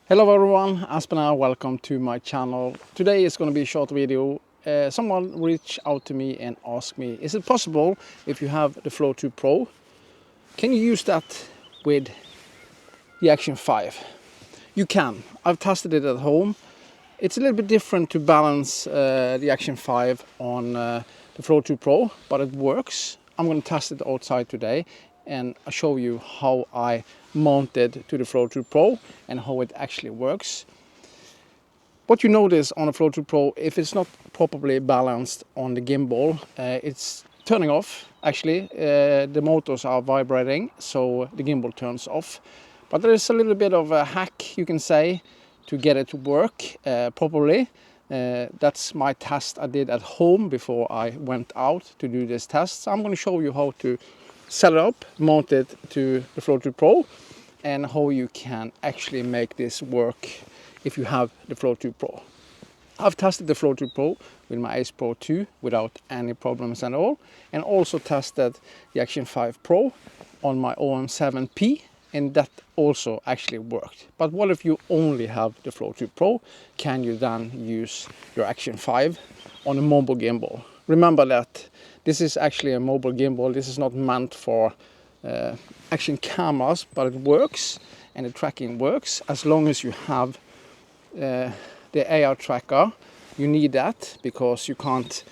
Hello everyone, Aspen, welcome to my channel. Today is going to be a short video. Someone reached out to me and asked me, is it possible if you have the Flow 2 Pro, can you use that with the Action 5? You can. I've tested it at home. It's a little bit different to balance the Action 5 on the Flow 2 Pro, but it works. I'm going to test it outside today and I'll show you how I mounted to the Flow 2 Pro and how it actually works. What you notice on the Flow 2 Pro, if it's not properly balanced on the gimbal, it's turning off. Actually, the motors are vibrating, so the gimbal turns off. But there is a little bit of a hack, you can say, to get it to work properly. That's my test I did at home before I went out to do this test. So I'm going to show you how to set it up, mount it to the Flow 2 Pro, and how you can actually make this work if you have the Flow 2 Pro. I've tested the Flow 2 Pro with my Ace Pro 2 without any problems at all, and also tested the Action 5 Pro on my OM7P, and that also actually worked. But what if you only have the Flow 2 Pro? Can you then use your Action 5 on a mobile gimbal? Remember that this is actually a mobile gimbal. This is not meant for action cameras, but it works, and the tracking works as long as you have the AR tracker. You need that because you can't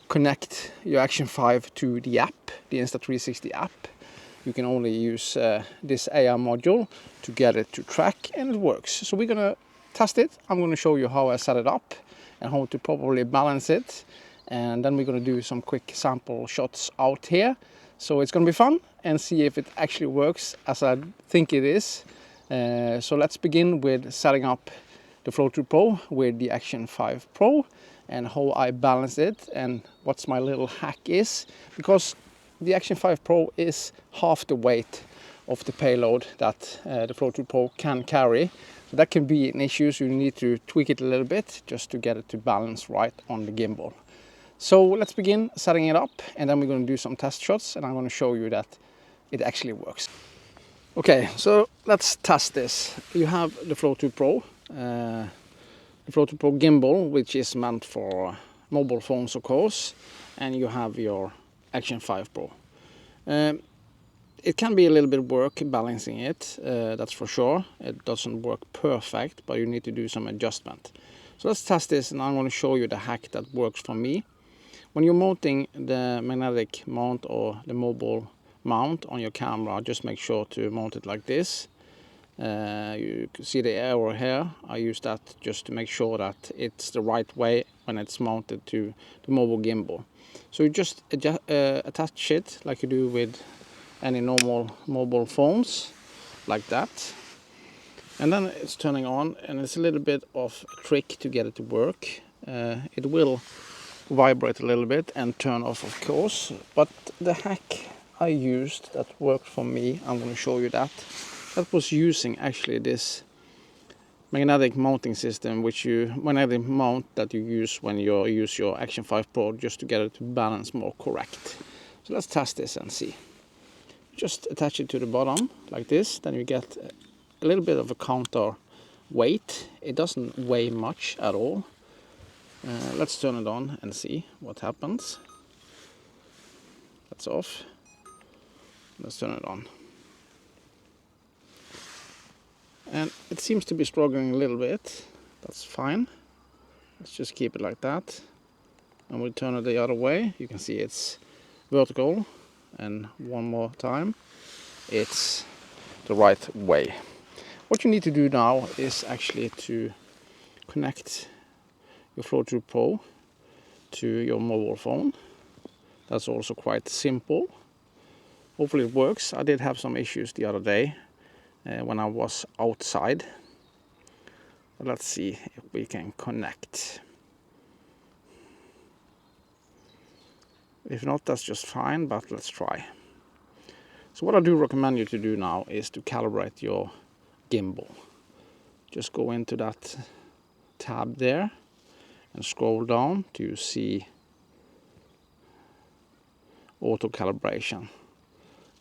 connect your Action 5 to the app, the Insta360 app. You can only use this AR module to get it to track, and it works. So we're gonna test it. I'm gonna show you how I set it up and how to properly balance it. And then we're gonna do some quick sample shots out here. So it's gonna be fun and see if it actually works as I think it is. So let's begin with setting up the Flow 2 Pro with the Action 5 Pro and how I balance it and what's my little hack is, because the Action 5 Pro is half the weight of the payload that the Flow 2 Pro can carry. So that can be an issue, so you need to tweak it a little bit just to get it to balance right on the gimbal. So let's begin setting it up, and then we're going to do some test shots, and I'm going to show you that it actually works. Okay, so let's test this. You have the Flow 2 Pro, the Flow 2 Pro gimbal, which is meant for mobile phones, of course, and you have your Action 5 Pro. It can be a little bit work balancing it, that's for sure. It doesn't work perfect, but you need to do some adjustment. So let's test this, and I'm going to show you the hack that works for me. When you're mounting the magnetic mount or the mobile mount on your camera, just make sure to mount it like this. You can see the arrow here. I use that just to make sure that it's the right way when it's mounted to the mobile gimbal. So you just attach it like you do with any normal mobile phones, like that. And then it's turning on, and it's a little bit of a trick to get it to work. It will vibrate a little bit and turn off, of course, but the hack I used that worked for me, I'm going to show you that was using actually this magnetic mounting system, magnetic mount that you use when you use your Action 5 Pro, just to get it to balance more correct. So let's test this and see. Just attach it to the bottom like this, then you get a little bit of a counter weight. It doesn't weigh much at all. Let's turn it on and see what happens. That's off. Let's turn it on. And it seems to be struggling a little bit. That's fine. Let's just keep it like that. And we'll turn it the other way. You can see it's vertical. And one more time, it's the right way. What you need to do now is actually to connect your Flow 2 Pro to your mobile phone. That's also quite simple. Hopefully it works. I did have some issues the other day when I was outside. But let's see if we can connect. If not, that's just fine, but let's try. So what I do recommend you to do now is to calibrate your gimbal. Just go into that tab there and scroll down to see auto calibration.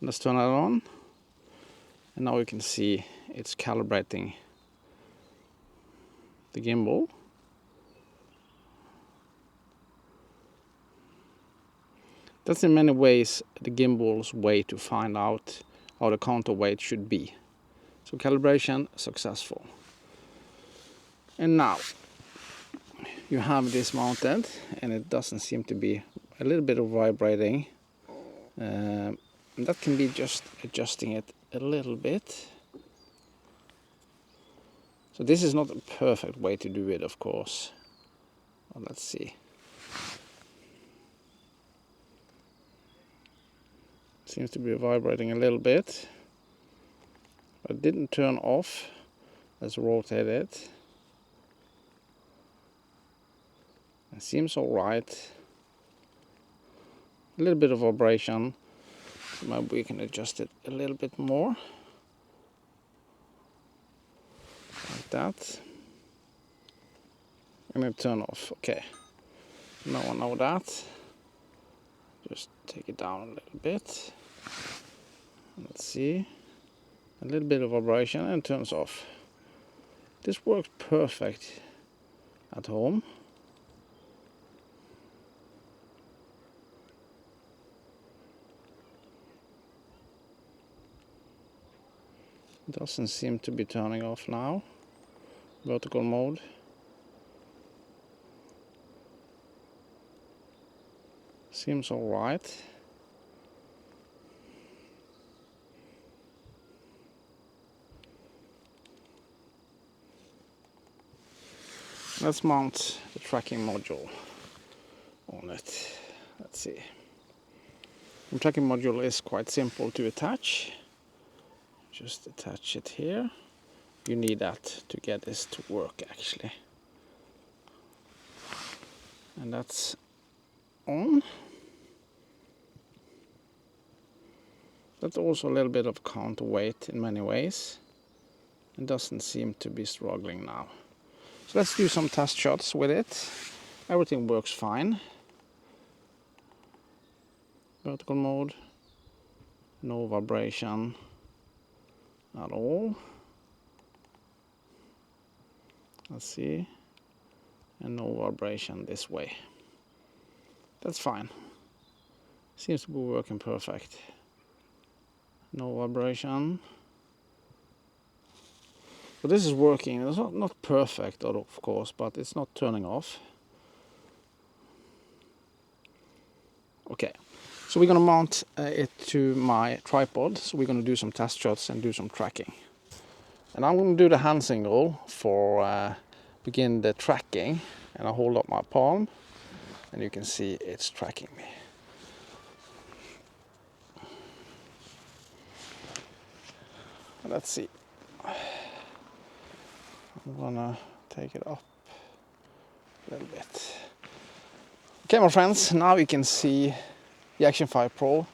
Let's turn that on, and now you can see it's calibrating the gimbal. That's in many ways the gimbal's way to find out how the counterweight should be. So calibration successful. And now you have this mounted, and it doesn't seem to be a little bit of vibrating. And that can be just adjusting it a little bit. So this is not a perfect way to do it, of course. Well, let's see. Seems to be vibrating a little bit. But it didn't turn off. Let's rotate it. It seems alright. A little bit of vibration. So maybe we can adjust it a little bit more. Like that. And then turn off. Okay. Now I know that. Just take it down a little bit. Let's see. A little bit of vibration and turns off. This works perfect at home. Doesn't seem to be turning off now. Vertical mode. Seems alright. Let's mount the tracking module on it. Let's see. The tracking module is quite simple to attach. Just attach it here. You need that to get this to work actually. And that's on. That's also a little bit of counterweight in many ways. It doesn't seem to be struggling now. So let's do some test shots with it. Everything works fine. Vertical mode. No vibration at all. Let's see. And no vibration this way. That's fine. Seems to be working perfect. No vibration. So this is working. It's not perfect, of course, but it's not turning off. Okay, so we're gonna mount it to my tripod. So we're gonna do some test shots and do some tracking. And I'm gonna do the hand signal for begin the tracking. And I hold up my palm, and you can see it's tracking me. Let's see. I'm gonna take it up a little bit. Okay, my friends, now you can see the Action 5 Pro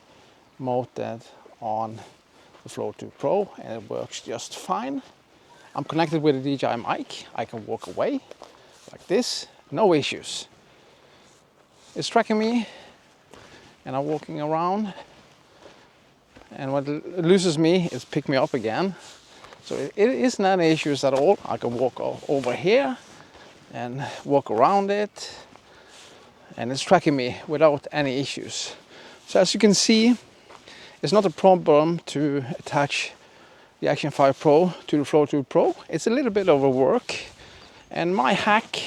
mounted on the Flow 2 Pro, and it works just fine. I'm connected with a DJI mic. I can walk away like this, no issues. It's tracking me, and I'm walking around, and what loses me is pick me up again. So it isn't any issues at all. I can walk over here and walk around it, and it's tracking me without any issues. So as you can see, it's not a problem to attach the Action 5 Pro to the Flow 2 Pro. It's a little bit of a work, and my hack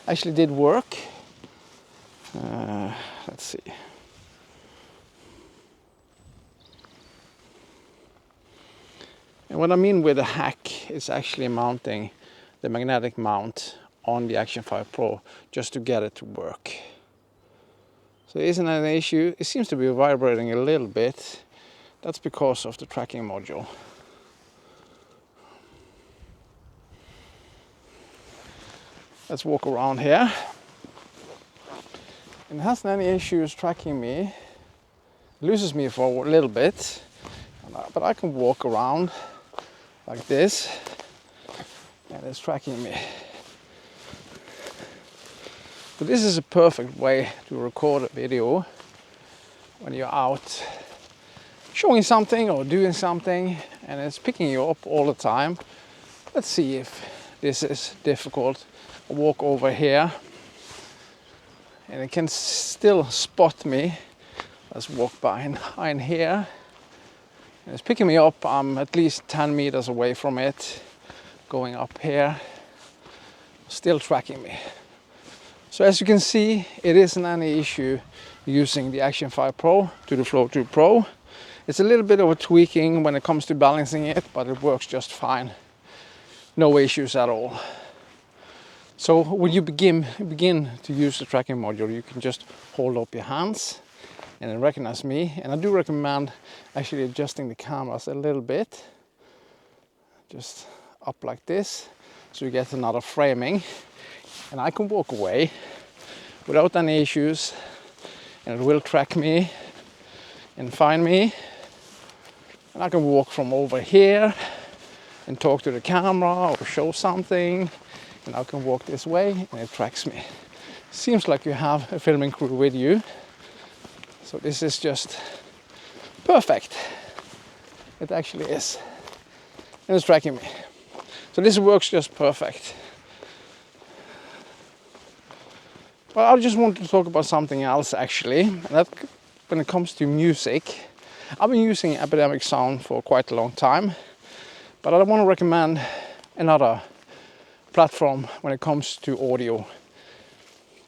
actually did work. Let's see. And what I mean with a hack is actually mounting the magnetic mount on the Action 5 Pro just to get it to work. So there isn't an issue. It seems to be vibrating a little bit. That's because of the tracking module. Let's walk around here. It hasn't any issues tracking me. It loses me for a little bit, but I can walk around like this, and it's tracking me. So this is a perfect way to record a video when you're out showing something or doing something, and it's picking you up all the time. Let's see if this is difficult. I walk over here and it can still spot me. Let's walk behind here. And it's picking me up. I'm at least 10 meters away from it. Going up here, still tracking me. So as you can see, it isn't any issue using the Action 5 Pro to the Flow 2 Pro. It's a little bit of a tweaking when it comes to balancing it, but it works just fine. No issues at all. So when you begin to use the tracking module, you can just hold up your hands and it recognizes me. And I do recommend actually adjusting the cameras a little bit. Just up like this, so you get another framing. And I can walk away without any issues, and it will track me and find me. And I can walk from over here and talk to the camera or show something, and I can walk this way and it tracks me. Seems like you have a filming crew with you, so this is just perfect. It actually is, and it's tracking me. So this works just perfect. Well, I just want to talk about something else actually. And that when it comes to music, I've been using Epidemic Sound for quite a long time, but I want to recommend another platform when it comes to audio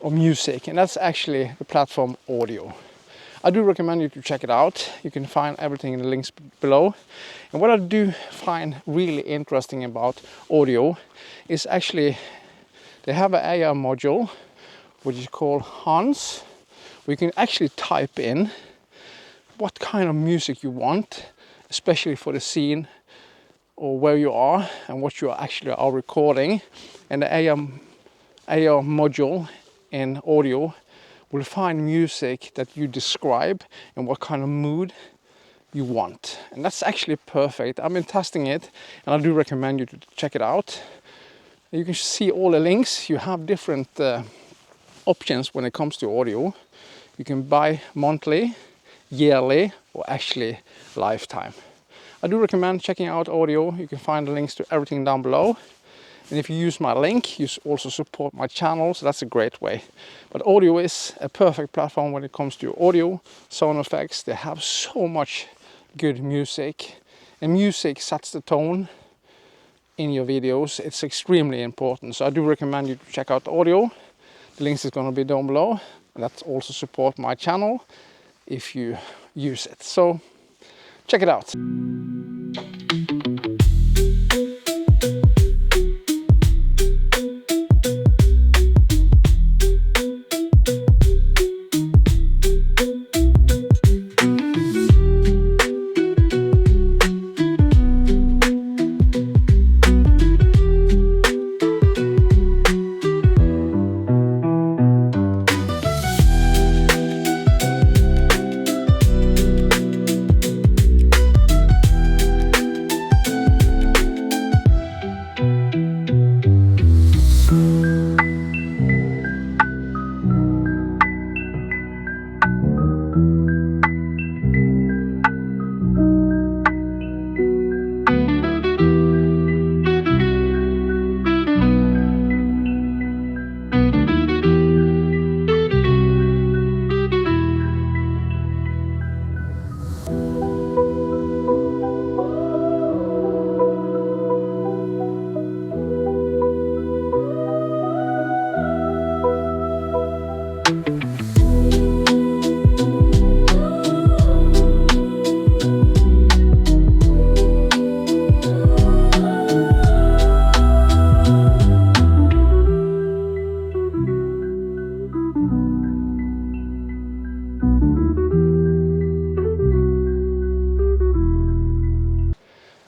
or music, and that's actually the platform Audiio. I do recommend you to check it out. You can find everything in the links below. And what I do find really interesting about Audiio is actually they have an AI module which is called Hans, where you can actually type in what kind of music you want, especially for the scene or where you are and what you actually are recording. And the AI module in Audiio will find music that you describe and what kind of mood you want. And that's actually perfect. I've been testing it and I do recommend you to check it out. You can see all the links. You have different options when it comes to Audiio. You can buy monthly, yearly, or actually lifetime. I do recommend checking out Audiio. You can find the links to everything down below. And if you use my link, you also support my channel, so that's a great way. But Audiio is a perfect platform when it comes to audio, sound effects. They have so much good music, and music sets the tone in your videos. It's extremely important, so I do recommend you to check out Audiio. The links is going to be down below, and that also support my channel if you use it. So check it out.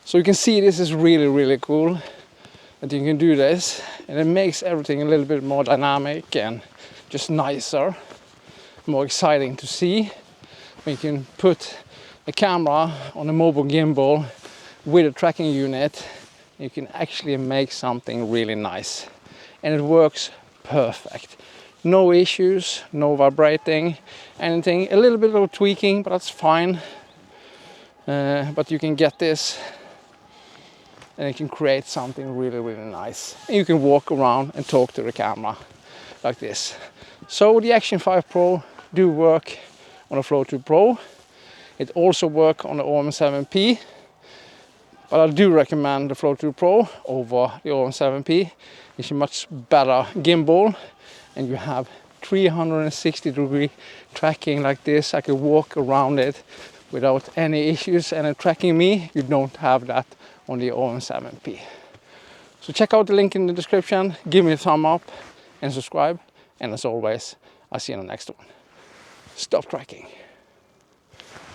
So you can see this is really cool that you can do this, and it makes everything a little bit more dynamic and just nicer, more exciting to see. You can put a camera on a mobile gimbal with a tracking unit. You can actually make something really nice, and it works perfect. No issues, no vibrating, anything. A little bit of tweaking, but that's fine. But you can get this and it can create something really, really nice. And you can walk around and talk to the camera like this. So the Action 5 Pro do work on the Flow 2 Pro. It also works on the OM7P, but I do recommend the Flow 2 Pro over the OM7P. It's a much better gimbal, and you have 360-degree tracking like this. I can walk around it without any issues, and it tracking me. You don't have that on the OM7P. So check out the link in the description, give me a thumb up and subscribe, and as always, I'll see you in the next one. Stop tracking.